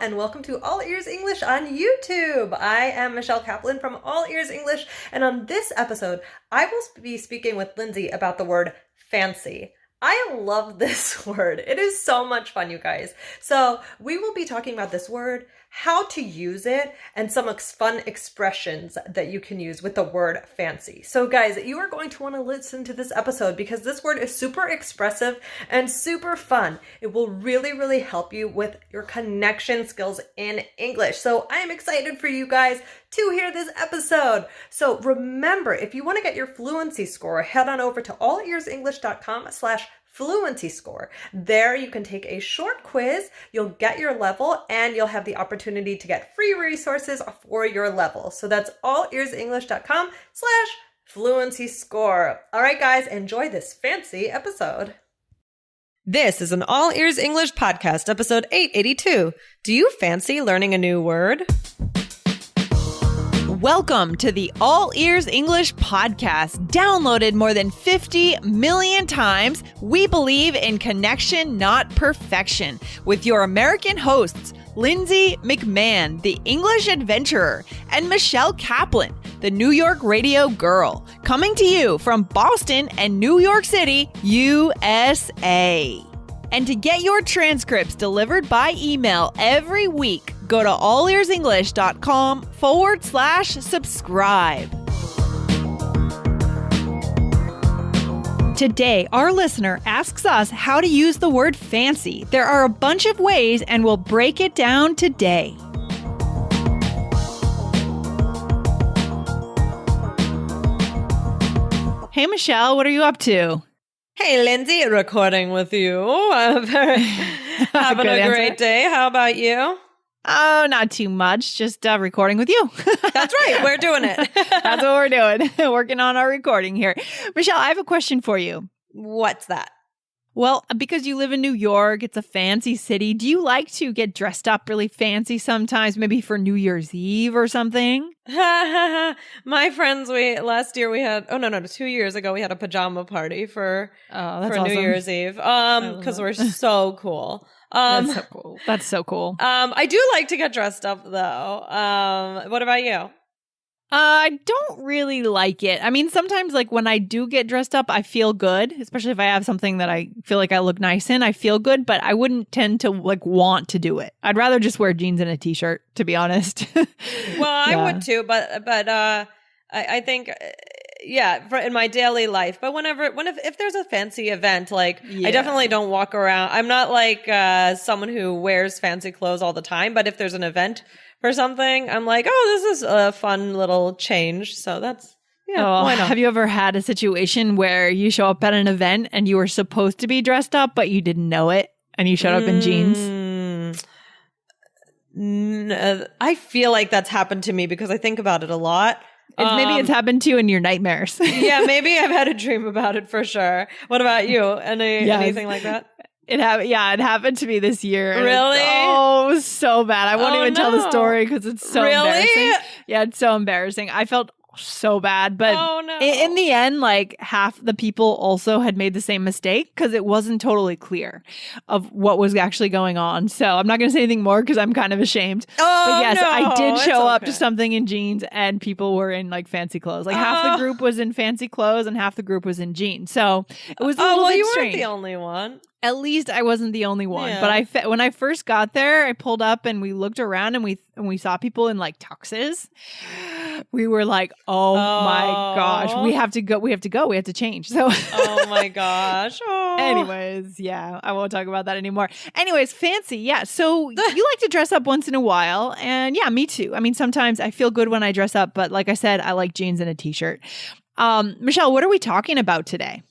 and welcome to All Ears English on YouTube. I am Michelle Kaplan from All Ears English, and on this episode, I will be speaking with Lindsay about the word fancy. I love this word. It is so much fun, you guys. So we will be talking about this word, how to use it, and some fun expressions that you can use with the word fancy. So guys, you are going to want to listen to this episode because this word is super expressive and super fun. It will really, really help you with your connection skills in English. So I am excited for you guys to hear this episode. So remember, if you want to get your fluency score, head on over to allearsenglish.com/fluency score. There you can take a short quiz, you'll get your level, and you'll have the opportunity to get free resources for your level. So that's allearsenglish.com/fluency score. All right, guys, enjoy this fancy episode. This is an All Ears English podcast, episode 882. Do you fancy learning a new word? Welcome to the All Ears English podcast. Downloaded more than 50 million times, we believe in connection, not perfection. With your American hosts, Lindsay McMahon, the English adventurer, and Michelle Kaplan, the New York radio girl. Coming to you from Boston and New York City, USA. And to get your transcripts delivered by email every week, go to allearsenglish.com/subscribe. Today, our listener asks us how to use the word fancy. There are a bunch of ways, and we'll break it down today. Hey, Michelle, what are you up to? Hey, Lindsay, recording with you. Having a great day. How about you? Oh, not too much. Just recording with you. That's right. We're doing it. That's what we're doing. Working on our recording here. Michelle, I have a question for you. What's that? Well, because you live in New York, it's a fancy city. Do you like to get dressed up really fancy sometimes, maybe for New Year's Eve or something? My friends, 2 years ago, we had a pajama party for awesome. New Year's Eve. Because we're so cool. That's so cool. That's so cool. I do like to get dressed up though. What about you? I don't really like it. I mean, sometimes like when I do get dressed up, I feel good, especially if I have something that I feel like I look nice in. I feel good, but I wouldn't tend to like want to do it. I'd rather just wear jeans and a t-shirt, to be honest. Well, I would too, but I think in my daily life. But if there's a fancy event, like I definitely don't walk around. I'm not like someone who wears fancy clothes all the time. But if there's an event for something, I'm like, oh, this is a fun little change. So that's, why not? Have you ever had a situation where you show up at an event and you were supposed to be dressed up, but you didn't know it and you showed up in jeans? I feel like that's happened to me because I think about it a lot. Maybe it's happened to you in your nightmares. Yeah, maybe I've had a dream about it for sure. What about you? Anything like that? It happened to me this year. Really? It was so bad. I won't even tell the story because it's so embarrassing. Yeah, it's so embarrassing. I felt so bad. But in the end, like half the people also had made the same mistake because it wasn't totally clear of what was actually going on. So I'm not going to say anything more because I'm kind of ashamed. But yes, I did show up to something in jeans and people were in like fancy clothes. Like half the group was in fancy clothes and half the group was in jeans. So it was a little bit you strange. weren't the only one. At least I wasn't the only one. Yeah. But when I first got there, I pulled up and we looked around and we saw people in like tuxes. We were like, oh my gosh, we have to go. We have to change. So oh my gosh. Oh. Anyways, I won't talk about that anymore. Anyways, fancy. Yeah. So you like to dress up once in a while. And yeah, me too. I mean, sometimes I feel good when I dress up, but like I said, I like jeans and a t-shirt. Michelle, what are we talking about today?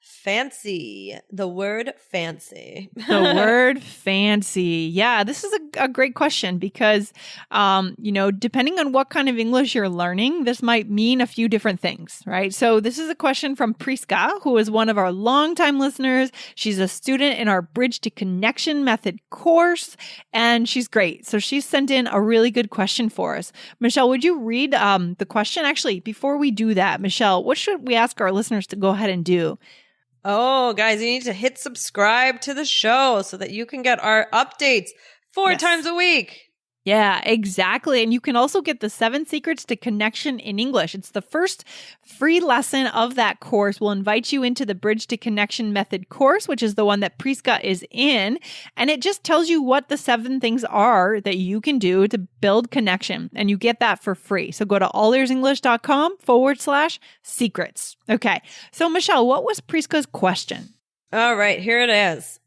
Fancy. The word fancy. The word fancy. Yeah, this is a great question because, depending on what kind of English you're learning, this might mean a few different things, right? So this is a question from Priska, who is one of our longtime listeners. She's a student in our Bridge to Connection Method course, and she's great. So she sent in a really good question for us. Michelle, would you read the question? Actually, before we do that, Michelle, what should we ask our listeners to go ahead and do? Oh, guys, you need to hit subscribe to the show so that you can get our updates 4 Yes. times a week. Yeah, exactly. And you can also get the 7 Secrets to Connection in English. It's the first free lesson of that course. We'll invite you into the Bridge to Connection Method course, which is the one that Priska is in. And it just tells you what the 7 things are that you can do to build connection. And you get that for free. So go to allearsenglish.com/secrets. Okay. So Michelle, what was Priska's question? All right, here it is.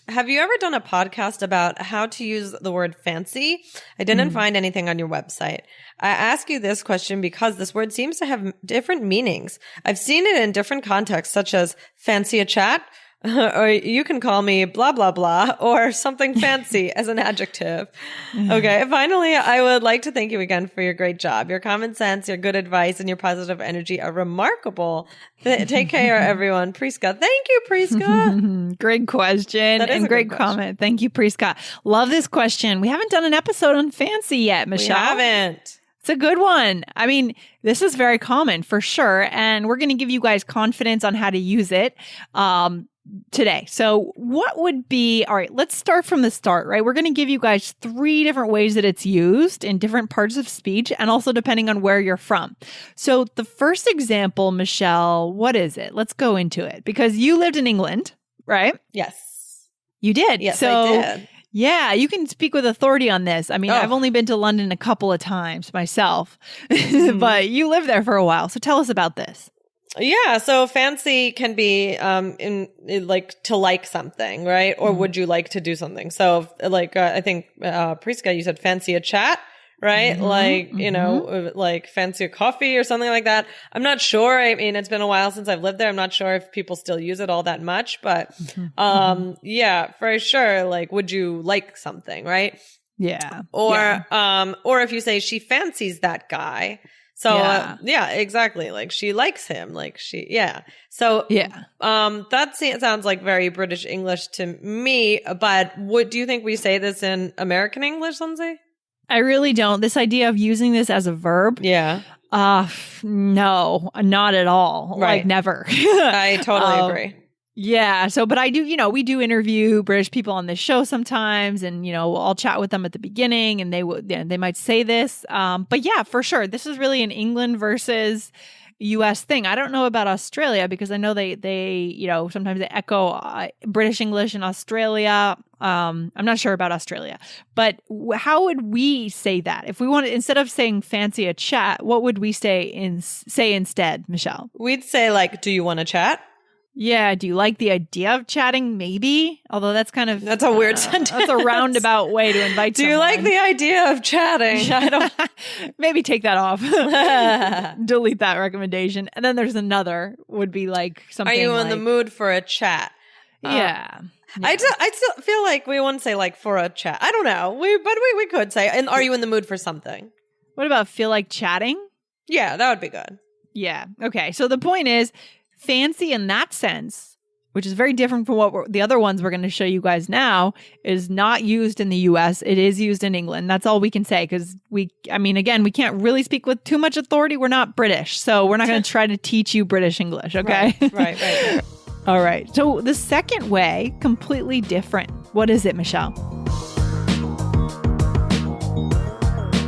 Have you ever done a podcast about how to use the word fancy? I didn't find anything on your website. I ask you this question because this word seems to have different meanings. I've seen it in different contexts, such as fancy a chat, or you can call me blah, blah, blah, or something fancy as an adjective. Okay. Finally, I would like to thank you again for your great job. Your common sense, your good advice, and your positive energy are remarkable. Take care, everyone. Priska. Thank you, Priska. Great question and great comment. Thank you, Priska. Love this question. We haven't done an episode on fancy yet, Michelle. We haven't. It's a good one. I mean, this is very common for sure. And we're going to give you guys confidence on how to use it today. So what would be, all right, let's start from the start, right? We're going to give you guys 3 different ways that it's used in different parts of speech and also depending on where you're from. So the first example, Michelle, what is it? Let's go into it because you lived in England, right? Yes. You did. Yes, so, I did. Yeah, you can speak with authority on this. I mean, I've only been to London a couple of times myself, but you lived there for a while. So tell us about this. Yeah, so fancy can be in like to like something, right? Or would you like to do something? So like I think Priska, you said fancy a chat, right? Like, you know, like fancy a coffee or something like that. I'm not sure. I mean, it's been a while since I've lived there. I'm not sure if people still use it all that much, but yeah, for sure. Like, would you like something, right? Yeah. Or if you say she fancies that guy. So yeah, exactly. Like she likes him. Like So that sounds like very British English to me. But do you think we say this in American English, Lindsay? I really don't. This idea of using this as a verb. Yeah. No, not at all. Right. Like never. I totally agree. Yeah. So, but I do, we do interview British people on this show sometimes and, I'll chat with them at the beginning and they might say this. But yeah, for sure. This is really an England versus US thing. I don't know about Australia because I know they sometimes they echo British English in Australia. I'm not sure about Australia, but how would we say that? If we wanted, instead of saying fancy a chat, what would we say instead, Michelle? We'd say like, do you want to chat? Yeah. Do you like the idea of chatting? Maybe. Although that's a weird sentence. That's a roundabout way to invite someone. Do you like the idea of chatting? I don't. Maybe take that off. Delete that recommendation. And then there's another would be like something. Are you in the mood for a chat? Yeah. I still feel like we wouldn't say like for a chat. I don't know. We could say. And are you in the mood for something? What about feel like chatting? Yeah, that would be good. Yeah. Okay. So the point is, fancy in that sense, which is very different from what the other ones we're going to show you guys now, is not used in the US. It is used in England. That's all we can say because we can't really speak with too much authority. We're not British. So we're not going to try to teach you British English. Okay. Right. All right. So the second way, completely different. What is it, Michelle?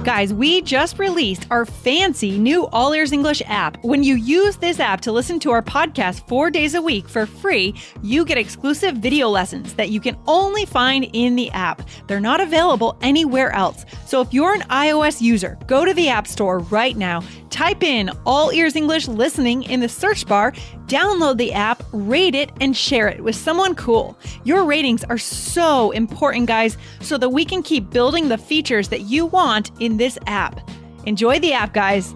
Guys, we just released our fancy new All Ears English app. When you use this app to listen to our podcast 4 days a week for free, you get exclusive video lessons that you can only find in the app. They're not available anywhere else. So if you're an iOS user, go to the App Store right now, type in All Ears English Listening in the search bar, download the app, rate it, and share it with someone cool. Your ratings are so important, guys, so that we can keep building the features that you want in this app. Enjoy the app, guys.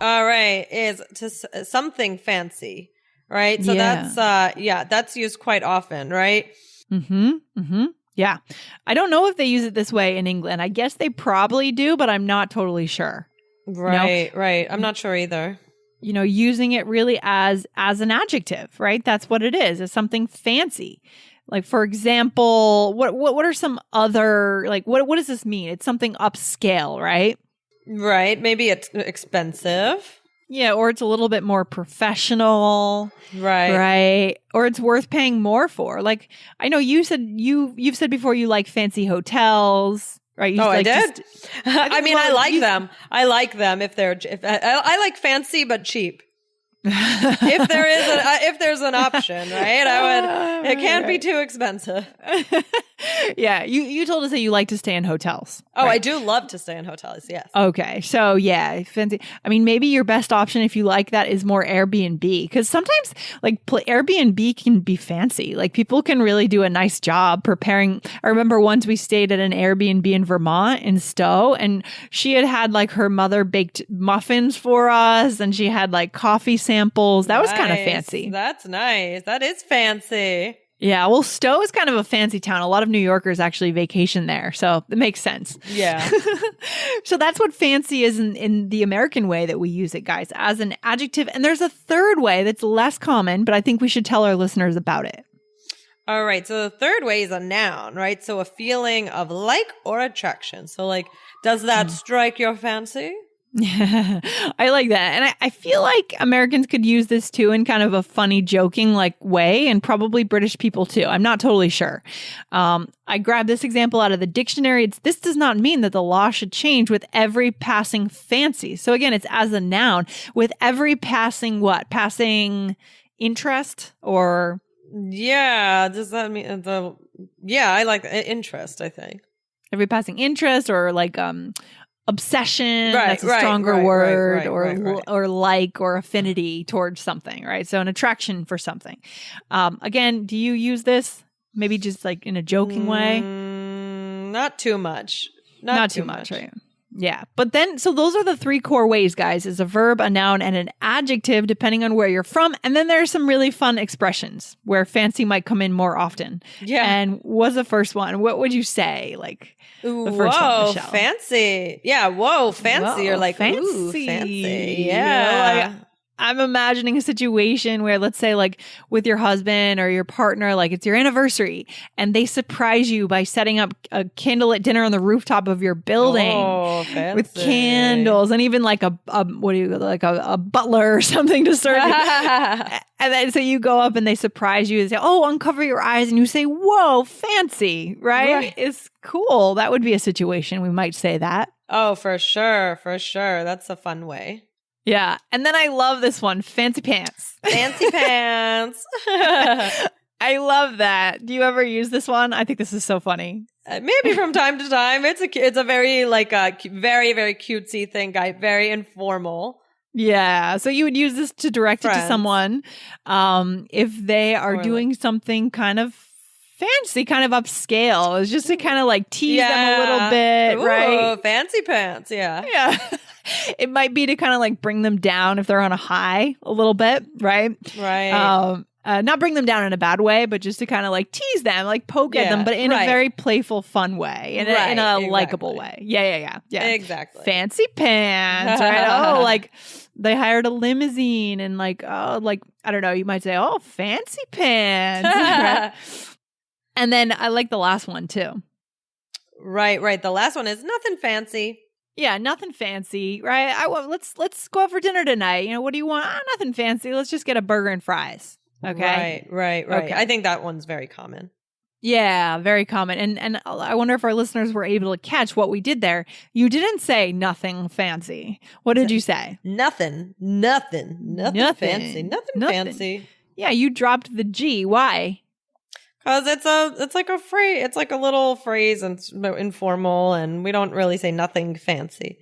All right, is to something fancy, right? So that's used quite often, right? Yeah. I don't know if they use it this way in England. I guess they probably do, but I'm not totally sure. Right. I'm not sure either. Using it really as an adjective, right? That's what it is. It's something fancy. Like, for example, what are some other, like, what does this mean? It's something upscale, right? Right. Maybe it's expensive. Yeah, or it's a little bit more professional. Right. Right. Or it's worth paying more for. Like, I know you've said before you like fancy hotels, right? You I like did. I mean, I like you- them. I like them if I like fancy but cheap. If there's an option, right? It can't be too expensive. Yeah, you told us that you like to stay in hotels. Oh, right? I do love to stay in hotels. Yes. Okay, so yeah, fancy. I mean, maybe your best option if you like that is more Airbnb, because sometimes like Airbnb can be fancy. Like people can really do a nice job preparing. I remember once we stayed at an Airbnb in Vermont in Stowe, and she had like her mother baked muffins for us, and she had like coffee samples. That was kind of fancy. That's nice. That is fancy. Yeah, well, Stowe is kind of a fancy town. A lot of New Yorkers actually vacation there, so it makes sense. Yeah. So that's what fancy is in the American way that we use it, guys, as an adjective. And there's a third way that's less common, but I think we should tell our listeners about it. All right. So the third way is a noun, right? So a feeling of like or attraction. So like, does that strike your fancy? I like that. And I feel like Americans could use this too in kind of a funny, joking like way, and probably British people too. I'm not totally sure. I grabbed this example out of the dictionary. This does not mean that the law should change with every passing fancy. So again, it's as a noun with every passing what? Passing interest or... Yeah. Does that mean I like interest, I think. Every passing interest or like, obsession, right, that's a stronger word, right. or like or affinity towards something, right? So an attraction for something. Again, do you use this maybe just like in a joking way? Not too much. Not too much. Right? Yeah. But then, so those are the three core ways, guys, is a verb, a noun, and an adjective, depending on where you're from. And then there's some really fun expressions where fancy might come in more often. Yeah. And what's the first one? What would you say? Like, the first whoa, one, Michelle. Fancy. Yeah, whoa, fancy. You're like, fancy. ooh, fancy. Yeah. Yeah. I'm imagining a situation where, let's say, like with your husband or your partner, like it's your anniversary and they surprise you by setting up a candlelit dinner on the rooftop of your building with candles and even like a butler or something to serve you. And then so you go up and they surprise you and say, "Oh, uncover your eyes," and you say, "Whoa, fancy!" Right? It's cool. That would be a situation we might say that. Oh, for sure, for sure. That's a fun way. Yeah. And then I love this one, fancy pants. Fancy pants. I love that. Do you ever use this one? I think this is so funny. Maybe from time to time. It's a very like a very, very cutesy thing, guy. Very informal. Yeah. So you would use this to direct it to someone if they are doing something kind of fancy, kind of upscale. It's just to kind of like tease them a little bit, right? Fancy pants. Yeah. Yeah. It might be to kind of like bring them down if they're on a high a little bit, right? Right. Not bring them down in a bad way, but just to kind of like tease them, like poke at them, but in a very playful, fun way, in a likable way. Yeah. Exactly. Fancy pants, right? Oh, like they hired a limousine and like, oh, like, I don't know, you might say, oh, fancy pants. Right? And then I like the last one too. Right. The last one is nothing fancy. Yeah, nothing fancy, right? Let's go out for dinner tonight. You know, what do you want? Nothing fancy. Let's just get a burger and fries. Okay. Right. Okay. I think that one's very common. Yeah, very common. And I wonder if our listeners were able to catch what we did there. You didn't say nothing fancy. What did you say? Nothing fancy. Nothing fancy. Yeah, you dropped the G. Why? Because it's like a phrase. It's like a little phrase and it's informal, and we don't really say nothing fancy.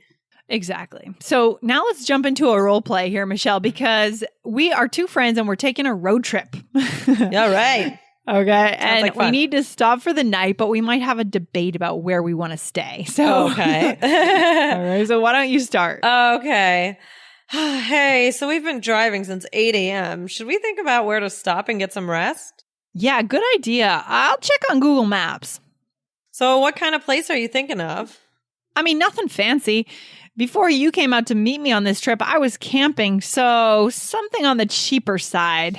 Exactly. So now let's jump into a role play here, Michelle, because we are two friends and we're taking a road trip. Yeah, right. Okay. And we need to stop for the night, but we might have a debate about where we want to stay. So okay. All right. So why don't you start? Okay. Hey, so we've been driving since 8 a.m. Should we think about where to stop and get some rest? Yeah, good idea. I'll check on Google Maps. So what kind of place are you thinking of? I mean, nothing fancy. Before you came out to meet me on this trip, I was camping, so something on the cheaper side.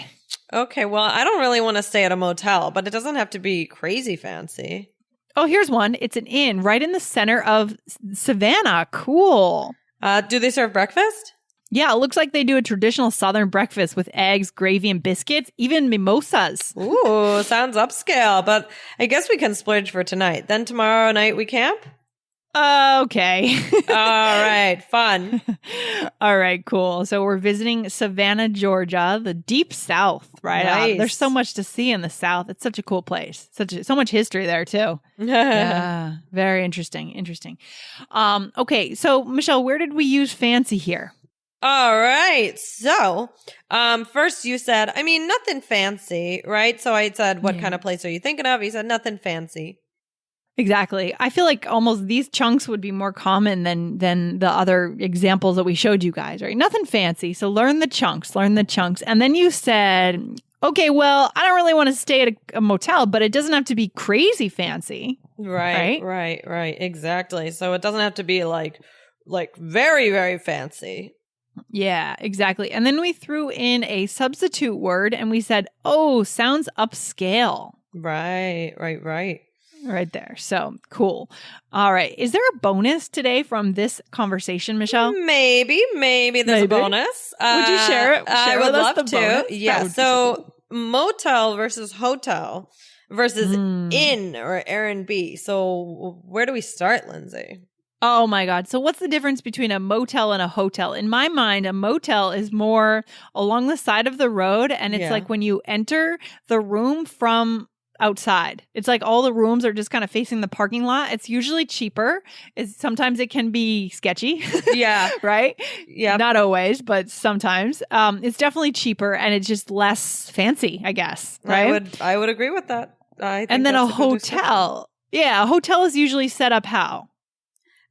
Okay, well, I don't really want to stay at a motel, but it doesn't have to be crazy fancy. Oh, here's one. It's an inn right in the center of Savannah. Cool. Do they serve breakfast? Yeah, it looks like they do a traditional Southern breakfast with eggs, gravy, and biscuits, even mimosas. Ooh, sounds upscale, but I guess we can splurge for tonight. Then tomorrow night we camp? Okay. All right, fun. All right, cool. So we're visiting Savannah, Georgia, the deep South, right? Nice. There's so much to see in the South. It's such a cool place. So much history there too. Yeah, very interesting. Okay, so Michelle, where did we use fancy here? All right. So, first you said, nothing fancy, right? So I said, what kind of place are you thinking of? You said, nothing fancy. Exactly. I feel like almost these chunks would be more common than the other examples that we showed you guys, right? Nothing fancy. So learn the chunks. And then you said, okay, well, I don't really want to stay at a motel, but it doesn't have to be crazy fancy. Right. Exactly. So it doesn't have to be like very, very fancy. Yeah, exactly. And then we threw in a substitute word and we said, oh, sounds upscale. Right. Right there. So cool. All right. Is there a bonus today from this conversation, Michelle? Maybe there's a bonus. Would you share it? I would love to. Bonus? Yeah. So motel versus hotel versus inn or Airbnb. So where do we start, Lindsay? Oh my God. So what's the difference between a motel and a hotel? In my mind, a motel is more along the side of the road. And it's like when you enter the room from outside. It's like all the rooms are just kind of facing the parking lot. It's usually cheaper. Sometimes it can be sketchy. Yeah. Right? Yeah. Not always, but sometimes. It's definitely cheaper and it's just less fancy, I guess. Right? I would agree with that. And then a hotel. Yeah. A hotel is usually set up how?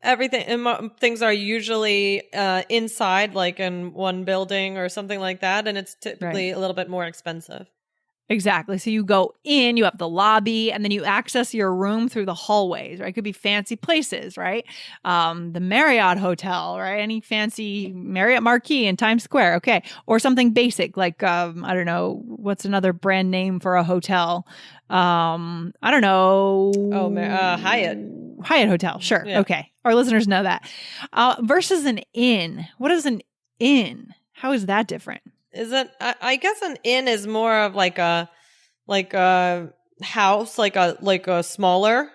Things are usually inside, like in one building or something like that. And it's typically a little bit more expensive. Exactly. So you go in, you have the lobby, and then you access your room through the hallways, right? It could be fancy places, right? The Marriott Hotel, right? Any fancy Marriott Marquis in Times Square. Okay. Or something basic like, I don't know, what's another brand name for a hotel? I don't know. Oh, Hyatt. Hyatt Hotel. Sure. Yeah. Okay. Our listeners know that. Versus an inn. What is an inn? How is that different? I guess an inn is more of like a house, like a smaller.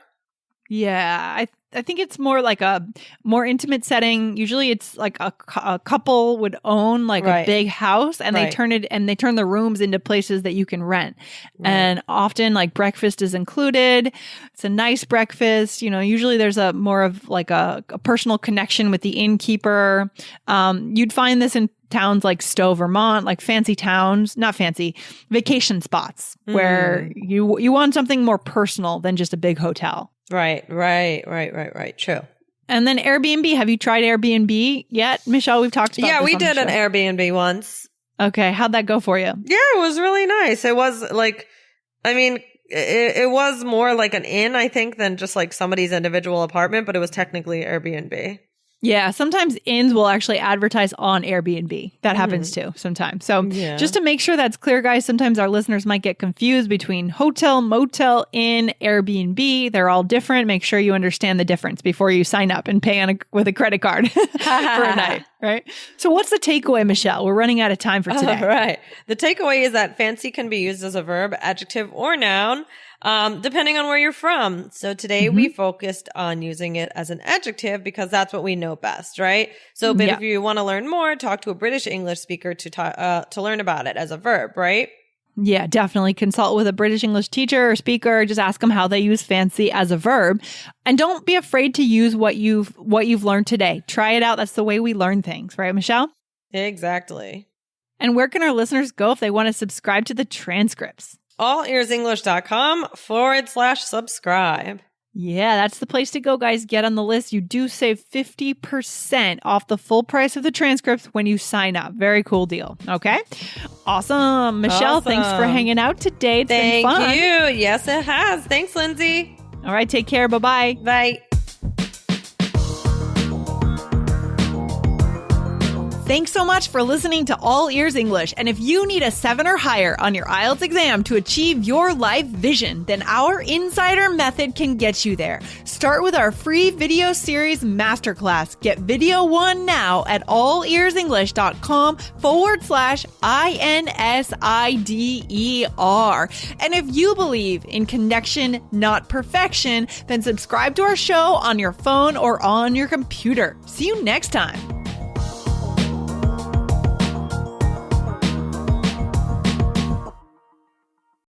Yeah, I think it's more like a more intimate setting. Usually it's like a couple would own like a big house and they turn the rooms into places that you can rent. Right. And often like breakfast is included. It's a nice breakfast. Usually there's a more of like a personal connection with the innkeeper. You'd find this in towns like Stowe, Vermont, like fancy towns, not fancy, vacation spots where you want something more personal than just a big hotel. Right. True. And then Airbnb. Have you tried Airbnb yet, Michelle? We've talked about this. Yeah, we did an Airbnb once. Okay. How'd that go for you? Yeah, it was really nice. It was like, it was more like an inn, I think, than just like somebody's individual apartment, but it was technically Airbnb. Yeah, sometimes inns will actually advertise on Airbnb. That happens too sometimes. So just to make sure that's clear, guys, sometimes our listeners might get confused between hotel, motel, inn, Airbnb. They're all different. Make sure you understand the difference before you sign up and pay with a credit card for a night, right? So what's the takeaway, Michelle? We're running out of time for today. All right. The takeaway is that fancy can be used as a verb, adjective, or noun. Depending on where you're from. So today we focused on using it as an adjective because that's what we know best, right? So, but if you want to learn more, talk to a British English speaker to learn about it as a verb, right? Yeah, definitely consult with a British English teacher or speaker. Just ask them how they use fancy as a verb. And don't be afraid to use what you've learned today. Try it out. That's the way we learn things, right, Michelle? Exactly. And where can our listeners go if they want to subscribe to the transcripts? allearsenglish.com/subscribe. Yeah, that's the place to go, guys. Get on the list. You do save 50% off the full price of the transcripts when you sign up. Very cool deal. Okay. Awesome. Michelle, thanks for hanging out today. It's been fun. Thank you. Yes, it has. Thanks, Lindsay. All right. Take care. Bye-bye. Bye. Thanks so much for listening to All Ears English. And if you need a 7 or higher on your IELTS exam to achieve your life vision, then our Insider Method can get you there. Start with our free video series masterclass. Get video 1 now at allearsenglish.com/INSIDER. And if you believe in connection, not perfection, then subscribe to our show on your phone or on your computer. See you next time.